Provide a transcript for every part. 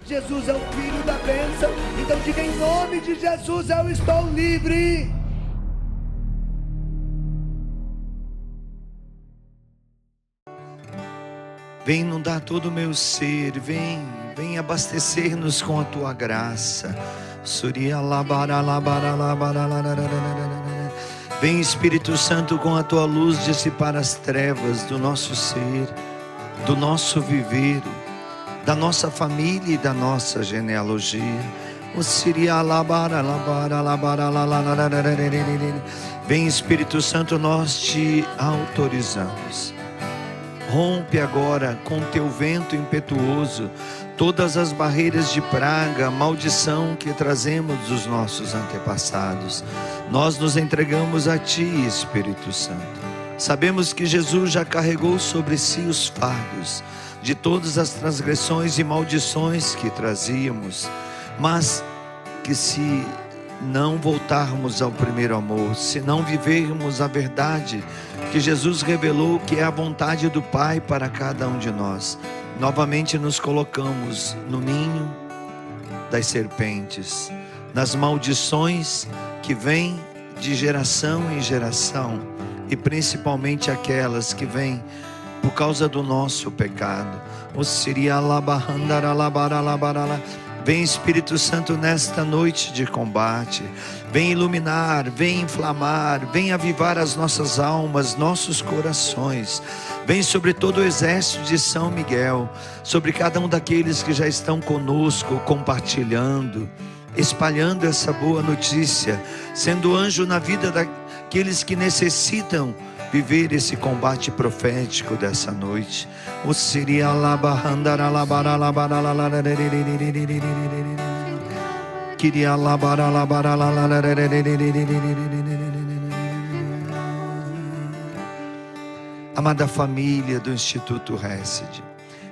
Jesus é o Filho da bênção. Então diga: em nome de Jesus eu estou livre. Vem inundar todo o meu ser, vem abastecer-nos com a tua graça. Vem, Espírito Santo, com a tua luz dissipar as trevas do nosso ser, do nosso viver, da nossa família e da nossa genealogia. Vem, Espírito Santo, nós te autorizamos. Rompe agora com teu vento impetuoso todas as barreiras de praga, maldição que trazemos dos nossos antepassados. Nós nos entregamos a ti, Espírito Santo. Sabemos que Jesus já carregou sobre si os fardos de todas as transgressões e maldições que trazíamos, mas que se não voltarmos ao primeiro amor, se não vivermos a verdade que Jesus revelou, que é a vontade do Pai para cada um de nós, novamente nos colocamos no ninho das serpentes, nas maldições que vêm de geração em geração, e principalmente aquelas que vêm por causa do nosso pecado. Vem, Espírito Santo, nesta noite de combate. Vem iluminar, vem inflamar, vem avivar as nossas almas, nossos corações. Vem sobre todo o exército de São Miguel, sobre cada um daqueles que já estão conosco, compartilhando, espalhando essa boa notícia, sendo anjo na vida daqueles que necessitam viver esse combate profético dessa noite. O Siria Labahandara Labara Labara Kiria Labara Labara Amada família do Instituto Hesed,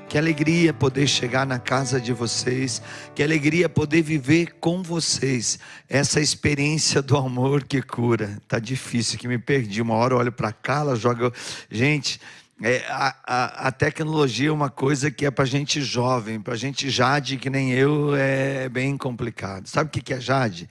que alegria poder chegar na casa de vocês, que alegria poder viver com vocês essa experiência do amor que cura. Tá difícil, que me perdi, uma hora eu olho para cá, ela joga... Gente, a tecnologia é uma coisa que é para gente jovem, para gente Jade que nem eu, é bem complicado. Sabe o que é Jade?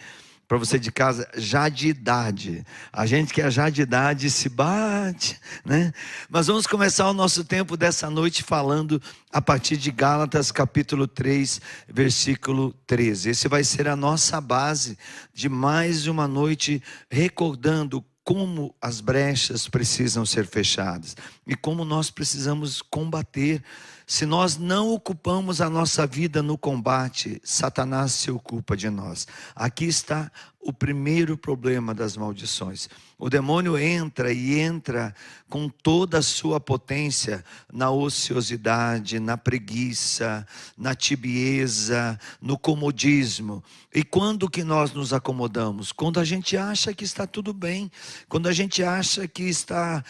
Para você de casa, jadidade. A gente que é jadidade se bate, né? Mas vamos começar o nosso tempo dessa noite falando a partir de Gálatas capítulo 3, versículo 13. Esse vai ser a nossa base de mais uma noite, recordando como as brechas precisam ser fechadas e como nós precisamos combater. Se nós não ocupamos a nossa vida no combate, Satanás se ocupa de nós. Aqui está o primeiro problema das maldições. O demônio entra com toda a sua potência na ociosidade, na preguiça, na tibieza, no comodismo. E quando que nós nos acomodamos? Quando a gente acha que está tudo bem, quando a gente acha que está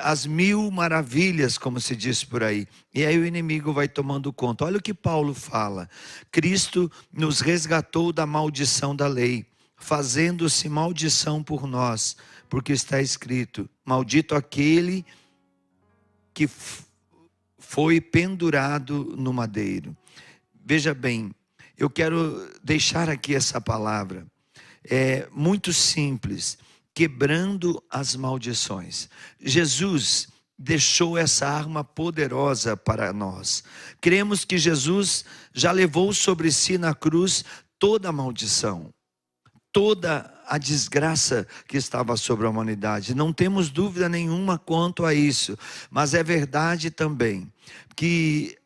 às mil maravilhas, como se diz por aí. E aí o inimigo vai tomando conta. Olha o que Paulo fala: Cristo nos resgatou da maldição da lei, fazendo-se maldição por nós, porque está escrito: maldito aquele que foi pendurado no madeiro. Veja bem, eu quero deixar aqui essa palavra, é muito simples: quebrando as maldições. Jesus deixou essa arma poderosa para nós. Cremos que Jesus já levou sobre si na cruz toda a maldição, toda a desgraça que estava sobre a humanidade. Não temos dúvida nenhuma quanto a isso. Mas é verdade também que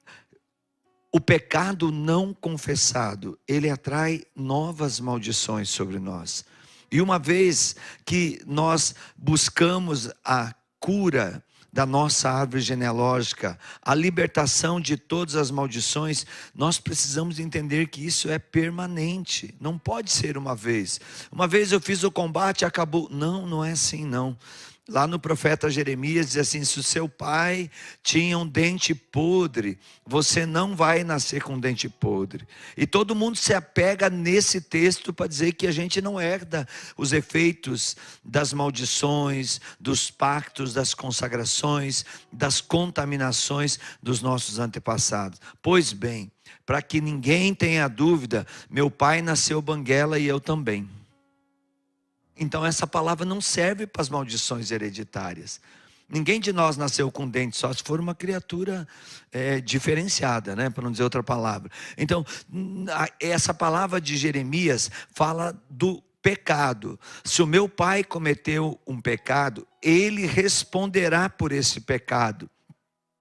o pecado não confessado, ele atrai novas maldições sobre nós. E uma vez que nós buscamos a cura da nossa árvore genealógica, a libertação de todas as maldições, nós precisamos entender que isso é permanente, não pode ser uma vez eu fiz o combate e acabou. Não, não é assim não. Lá no profeta Jeremias diz assim: se o seu pai tinha um dente podre, você não vai nascer com um dente podre. E todo mundo se apega nesse texto para dizer que a gente não herda os efeitos das maldições, dos pactos, das consagrações, das contaminações dos nossos antepassados. Pois bem, para que ninguém tenha dúvida, meu pai nasceu banguela e eu também. Então essa palavra não serve para as maldições hereditárias. Ninguém de nós nasceu com dente, só se for uma criatura diferenciada, né? Para não dizer outra palavra. Então, essa palavra de Jeremias fala do pecado. Se o meu pai cometeu um pecado, ele responderá por esse pecado.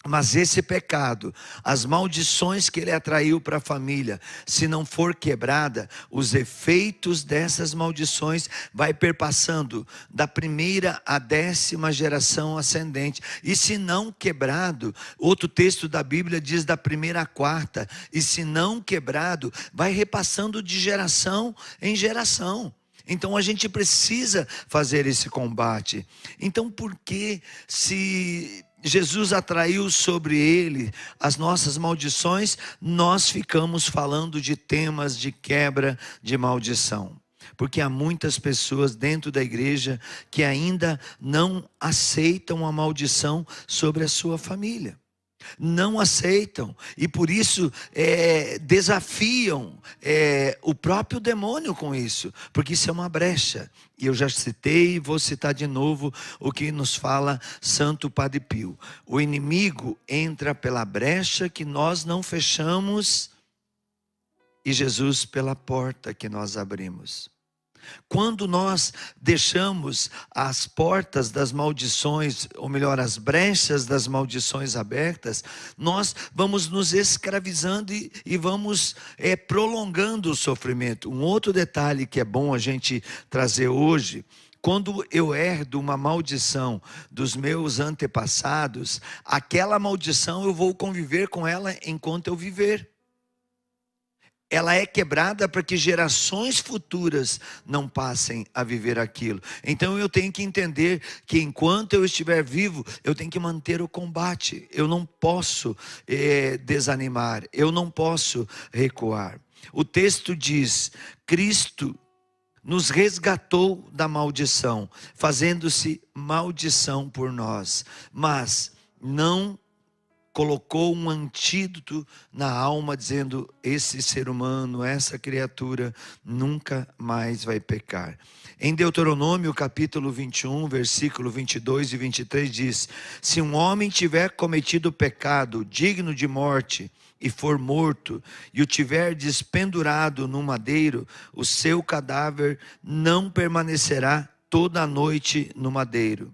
Mas esse pecado, as maldições que ele atraiu para a família, se não for quebrada, os efeitos dessas maldições vai perpassando da primeira à 10ª geração ascendente. E se não quebrado, outro texto da Bíblia diz da primeira à 4ª, e se não quebrado, vai repassando de geração em geração. Então a gente precisa fazer esse combate. Então por que, se Jesus atraiu sobre ele as nossas maldições, nós ficamos falando de temas de quebra de maldição? Porque há muitas pessoas dentro da igreja que ainda não aceitam a maldição sobre a sua família. Não aceitam, e por isso desafiam o próprio demônio com isso, porque isso é uma brecha. E eu já citei e vou citar de novo o que nos fala Santo Padre Pio: o inimigo entra pela brecha que nós não fechamos, e Jesus pela porta que nós abrimos. Quando nós deixamos as portas das maldições, ou melhor, as brechas das maldições abertas, nós vamos nos escravizando e vamos prolongando o sofrimento. Um outro detalhe que é bom a gente trazer hoje: quando eu herdo uma maldição dos meus antepassados, aquela maldição eu vou conviver com ela enquanto eu viver. Ela é quebrada para que gerações futuras não passem a viver aquilo. Então eu tenho que entender que enquanto eu estiver vivo, eu tenho que manter o combate. Eu não posso desanimar, eu não posso recuar. O texto diz: Cristo nos resgatou da maldição, fazendo-se maldição por nós, mas não colocou um antídoto na alma, dizendo: esse ser humano, essa criatura nunca mais vai pecar. Em Deuteronômio capítulo 21, versículo 22 e 23 diz: se um homem tiver cometido pecado digno de morte e for morto, e o tiver despendurado no madeiro, o seu cadáver não permanecerá toda a noite no madeiro.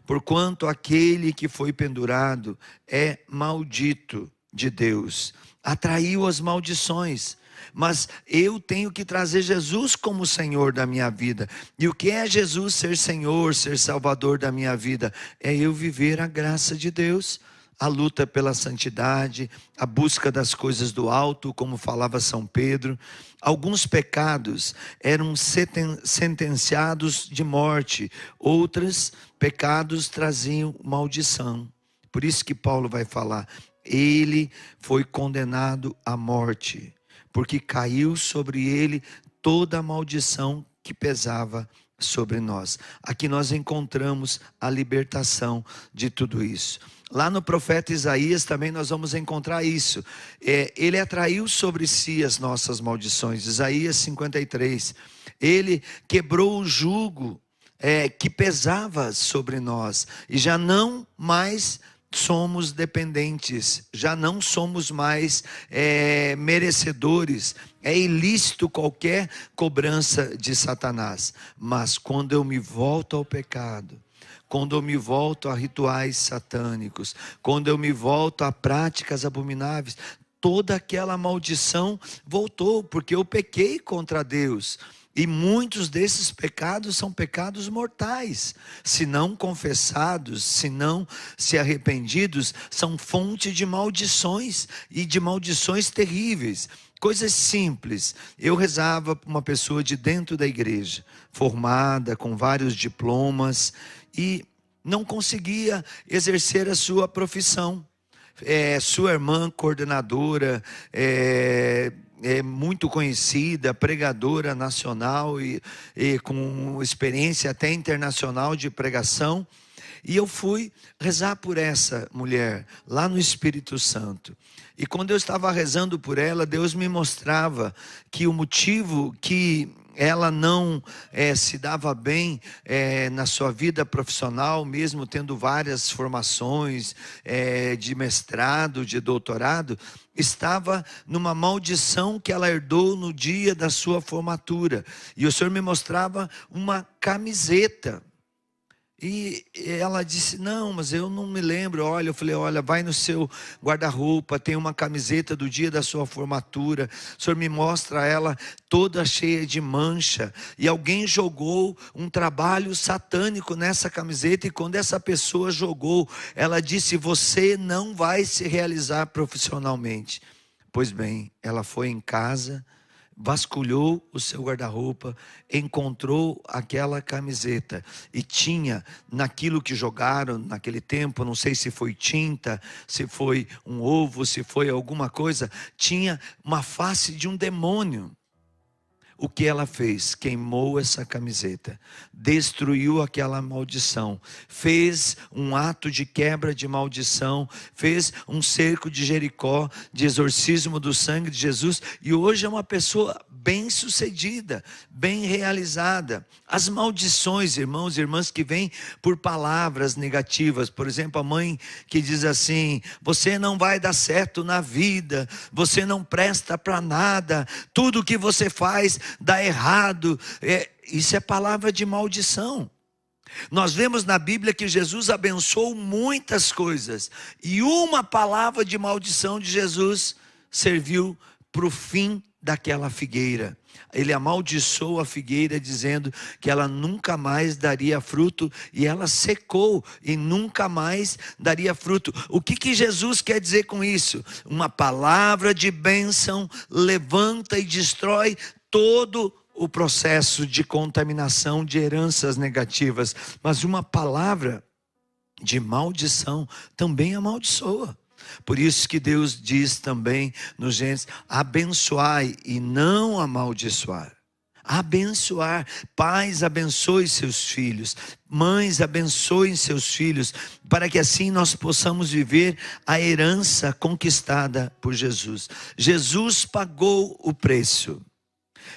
Porquanto aquele que foi pendurado é maldito de Deus. Atraiu as maldições. Mas eu tenho que trazer Jesus como Senhor da minha vida. E o que é Jesus ser Senhor, ser Salvador da minha vida? É eu viver a graça de Deus. A luta pela santidade, a busca das coisas do alto, como falava São Pedro. Alguns pecados eram sentenciados de morte, outros pecados traziam maldição. Por isso que Paulo vai falar: ele foi condenado à morte, porque caiu sobre ele toda a maldição que pesava sobre nós. Aqui nós encontramos a libertação de tudo isso. Lá no profeta Isaías também nós vamos encontrar isso. Ele atraiu sobre si as nossas maldições. Isaías 53. Ele quebrou o jugo que pesava sobre nós. E já não mais somos dependentes. Já não somos mais merecedores. É ilícito qualquer cobrança de Satanás. Mas quando eu me volto ao pecado, quando eu me volto a rituais satânicos, quando eu me volto a práticas abomináveis, toda aquela maldição voltou, porque eu pequei contra Deus. E muitos desses pecados são pecados mortais. Se não confessados, se não se arrependidos, são fonte de maldições, e de maldições terríveis. Coisas simples. Eu rezava para uma pessoa de dentro da igreja, formada, com vários diplomas, e não conseguia exercer a sua profissão. Sua irmã, coordenadora, muito conhecida, pregadora nacional e com experiência até internacional de pregação. E eu fui rezar por essa mulher, lá no Espírito Santo. E quando eu estava rezando por ela, Deus me mostrava que o motivo que ela não se dava bem na sua vida profissional, mesmo tendo várias formações de mestrado, de doutorado, estava numa maldição que ela herdou no dia da sua formatura. E o Senhor me mostrava uma camiseta. E ela disse, não, mas eu não me lembro. Olha, eu falei, olha, vai no seu guarda-roupa, tem uma camiseta do dia da sua formatura. O Senhor me mostra ela toda cheia de mancha. E alguém jogou um trabalho satânico nessa camiseta. E quando essa pessoa jogou, ela disse, você não vai se realizar profissionalmente. Pois bem, ela foi em casa, vasculhou o seu guarda-roupa, encontrou aquela camiseta e tinha naquilo que jogaram naquele tempo, não sei se foi tinta, se foi um ovo, se foi alguma coisa, tinha uma face de um demônio. O que ela fez? Queimou essa camiseta, destruiu aquela maldição, fez um ato de quebra de maldição, fez um cerco de Jericó, de exorcismo do sangue de Jesus, e hoje é uma pessoa bem sucedida, bem realizada. As maldições, irmãos e irmãs, que vêm por palavras negativas, por exemplo, a mãe que diz assim, você não vai dar certo na vida, você não presta para nada, tudo que você faz dá errado, isso é palavra de maldição. Nós vemos na Bíblia que Jesus abençoou muitas coisas, e uma palavra de maldição de Jesus serviu para o fim daquela figueira. Ele amaldiçoou a figueira dizendo que ela nunca mais daria fruto, e ela secou e nunca mais daria fruto. O que Jesus quer dizer com isso? Uma palavra de bênção levanta e destrói todo o processo de contaminação de heranças negativas, mas uma palavra de maldição também amaldiçoa. Por isso que Deus diz também no Gênesis, abençoai e não amaldiçoar. Abençoar, pais abençoem seus filhos, mães abençoem seus filhos, para que assim nós possamos viver a herança conquistada por Jesus. Jesus pagou o preço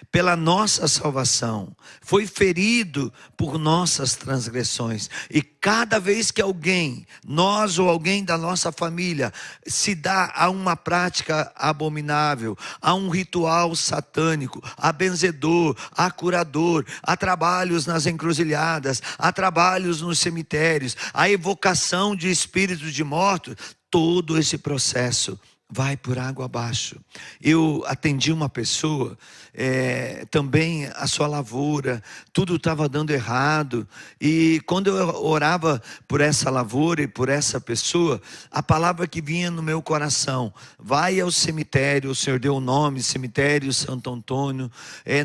pela nossa salvação, foi ferido por nossas transgressões, e cada vez que alguém, nós ou alguém da nossa família, se dá a uma prática abominável, a um ritual satânico, a benzedor, a curador, a trabalhos nas encruzilhadas, a trabalhos nos cemitérios, a evocação de espíritos de mortos, todo esse processo vai por água abaixo. Eu atendi uma pessoa, também a sua lavoura, tudo estava dando errado, e quando eu orava por essa lavoura e por essa pessoa, a palavra que vinha no meu coração, vai ao cemitério, o Senhor deu o nome, cemitério Santo Antônio,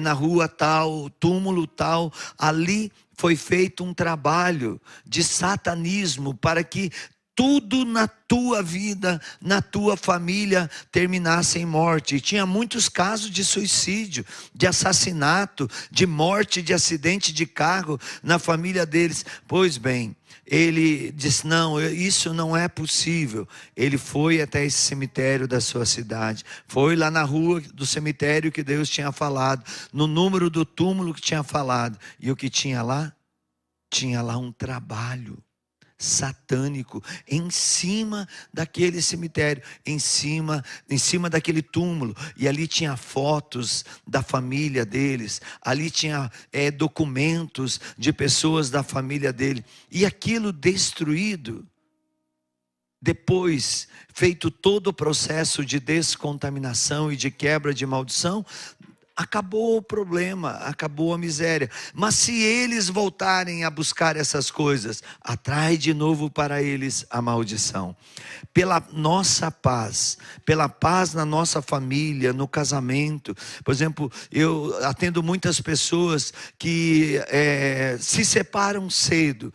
na rua tal, túmulo tal, ali foi feito um trabalho de satanismo, para que tudo na tua vida, na tua família terminasse em morte. E tinha muitos casos de suicídio, de assassinato, de morte, de acidente de carro na família deles. Pois bem, ele disse, não, isso não é possível. Ele foi até esse cemitério da sua cidade, foi lá na rua do cemitério que Deus tinha falado, no número do túmulo que tinha falado. E o que tinha lá? Tinha lá um trabalho satânico em cima daquele cemitério, em cima daquele túmulo, e ali tinha fotos da família deles, ali tinha documentos de pessoas da família dele, e aquilo destruído. Depois, feito todo o processo de descontaminação e de quebra de maldição, acabou o problema, acabou a miséria. Mas se eles voltarem a buscar essas coisas, atrai de novo para eles a maldição. Pela nossa paz, pela paz na nossa família, no casamento. Por exemplo, eu atendo muitas pessoas que se separam cedo.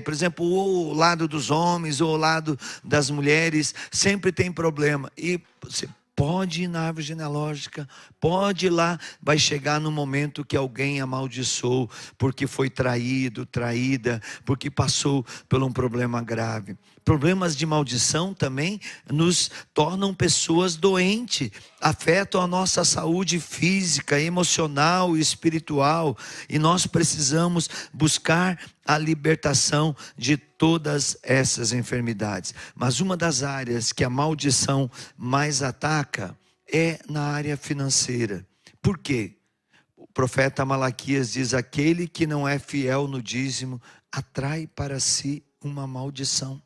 Por exemplo, ou o lado dos homens ou o lado das mulheres, sempre tem problema. E você pode ir na árvore genealógica, pode ir lá, vai chegar no momento que alguém amaldiçoou, porque foi traído, traída, porque passou por um problema grave. Problemas de maldição também nos tornam pessoas doentes, afetam a nossa saúde física, emocional e espiritual, e nós precisamos buscar a libertação de todas essas enfermidades. Mas uma das áreas que a maldição mais ataca é na área financeira. Por quê? O profeta Malaquias diz: aquele que não é fiel no dízimo atrai para si uma maldição.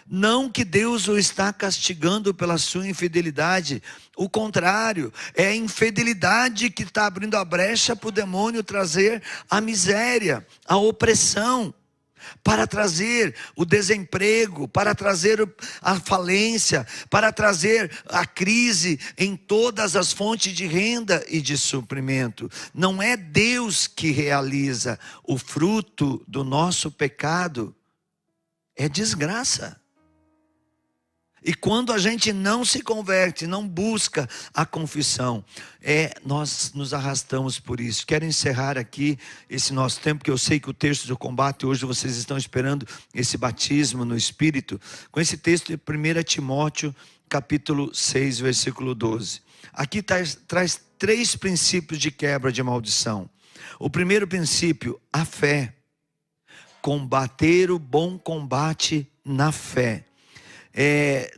Não que Deus o está castigando pela sua infidelidade, o contrário, é a infidelidade que está abrindo a brecha para o demônio trazer a miséria, a opressão, para trazer o desemprego, para trazer a falência, para trazer a crise em todas as fontes de renda e de suprimento. Não é Deus que realiza. O fruto do nosso pecado é desgraça. E quando a gente não se converte, não busca a confissão, nós nos arrastamos por isso. Quero encerrar aqui esse nosso tempo, porque eu sei que o texto do combate, hoje vocês estão esperando esse batismo no Espírito, com esse texto de 1 Timóteo, capítulo 6, versículo 12. Aqui traz 3 princípios de quebra de maldição. O primeiro princípio, a fé. Combater o bom combate na fé.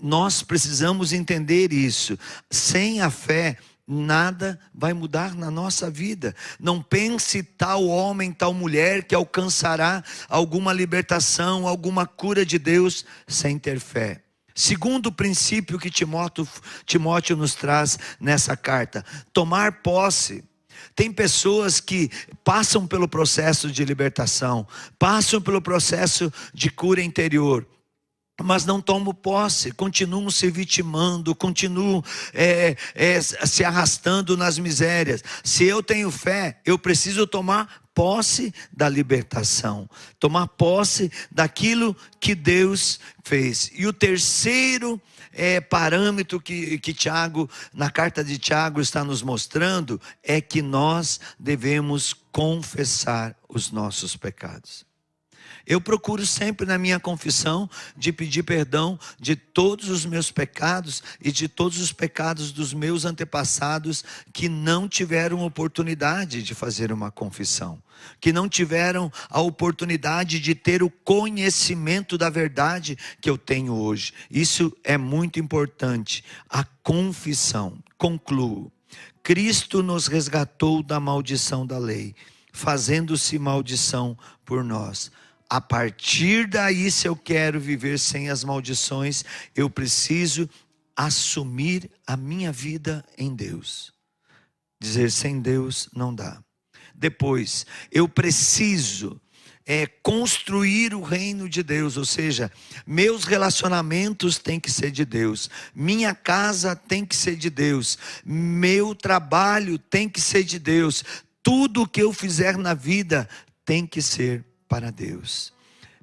Nós precisamos entender isso. Sem a fé, nada vai mudar na nossa vida. Não pense tal homem, tal mulher que alcançará alguma libertação, alguma cura de Deus sem ter fé. Segundo princípio que Timóteo nos traz nessa carta: tomar posse. Tem pessoas que passam pelo processo de libertação, passam pelo processo de cura interior, mas não tomam posse, continuam se vitimando, continuam se arrastando nas misérias. Se eu tenho fé, eu preciso tomar posse da libertação, tomar posse daquilo que Deus fez. E o terceiro parâmetro que Tiago, na carta de Tiago, está nos mostrando, é que nós devemos confessar os nossos pecados. Eu procuro sempre na minha confissão de pedir perdão de todos os meus pecados e de todos os pecados dos meus antepassados que não tiveram oportunidade de fazer uma confissão, que não tiveram a oportunidade de ter o conhecimento da verdade que eu tenho hoje. Isso é muito importante, a confissão. Concluo. Cristo nos resgatou da maldição da lei, fazendo-se maldição por nós. A partir daí, se eu quero viver sem as maldições, eu preciso assumir a minha vida em Deus. Dizer sem Deus não dá. Depois, eu preciso construir o reino de Deus, ou seja, meus relacionamentos têm que ser de Deus, minha casa tem que ser de Deus, meu trabalho tem que ser de Deus, tudo o que eu fizer na vida tem que ser para Deus.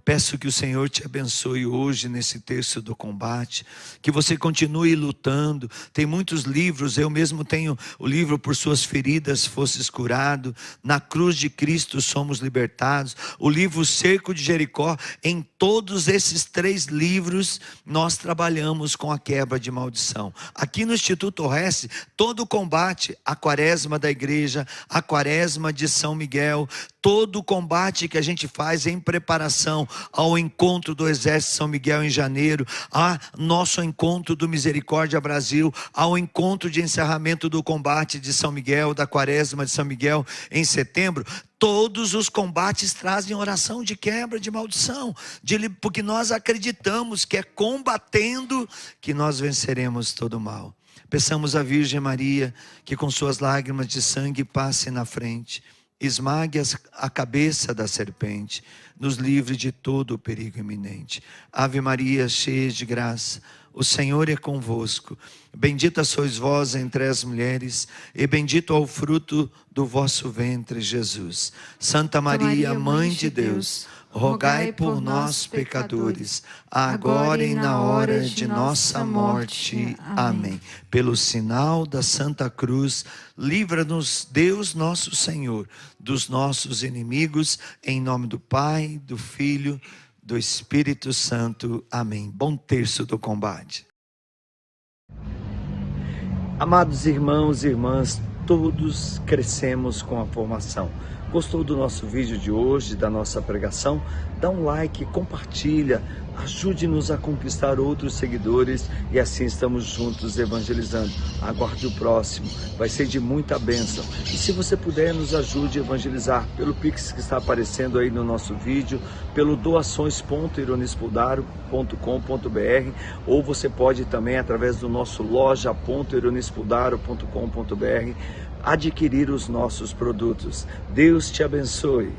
Peço que o Senhor te abençoe hoje nesse texto do combate, que você continue lutando. Tem muitos livros, eu mesmo tenho o livro Por Suas Feridas Fostes Curado, Na Cruz de Cristo Somos Libertados, o livro Cerco de Jericó. Em todos esses 3 livros nós trabalhamos com a quebra de maldição. Aqui no Instituto Horesse, todo o combate, a quaresma da igreja, a quaresma de São Miguel, todo o combate que a gente faz em preparação ao encontro do Exército São Miguel em janeiro, a nosso encontro do Misericórdia Brasil, ao encontro de encerramento do combate de São Miguel, da quaresma de São Miguel em setembro. Todos os combates trazem oração de quebra de maldição, porque nós acreditamos que é combatendo que nós venceremos todo o mal. Peçamos à Virgem Maria que com suas lágrimas de sangue passe na frente, esmague a cabeça da serpente, nos livre de todo o perigo iminente. Ave Maria, cheia de graça, o Senhor é convosco. Bendita sois vós entre as mulheres, e bendito é o fruto do vosso ventre, Jesus. Santa Maria, Mãe de Deus, rogai por nós, pecadores, agora e na hora de nossa morte. Amém. Pelo sinal da Santa Cruz, livra-nos, Deus nosso Senhor, dos nossos inimigos, em nome do Pai, do Filho, do Espírito Santo. Amém. Bom terço do combate. Amados irmãos e irmãs, todos crescemos com a formação. Gostou do nosso vídeo de hoje, da nossa pregação? Dá um like, compartilha, ajude-nos a conquistar outros seguidores e assim estamos juntos evangelizando. Aguarde o próximo, vai ser de muita bênção. E se você puder, nos ajude a evangelizar pelo Pix que está aparecendo aí no nosso vídeo, pelo doações.ironispodaro.com.br, ou você pode também, através do nosso loja.ironispodaro.com.br, adquirir os nossos produtos. Deus te abençoe.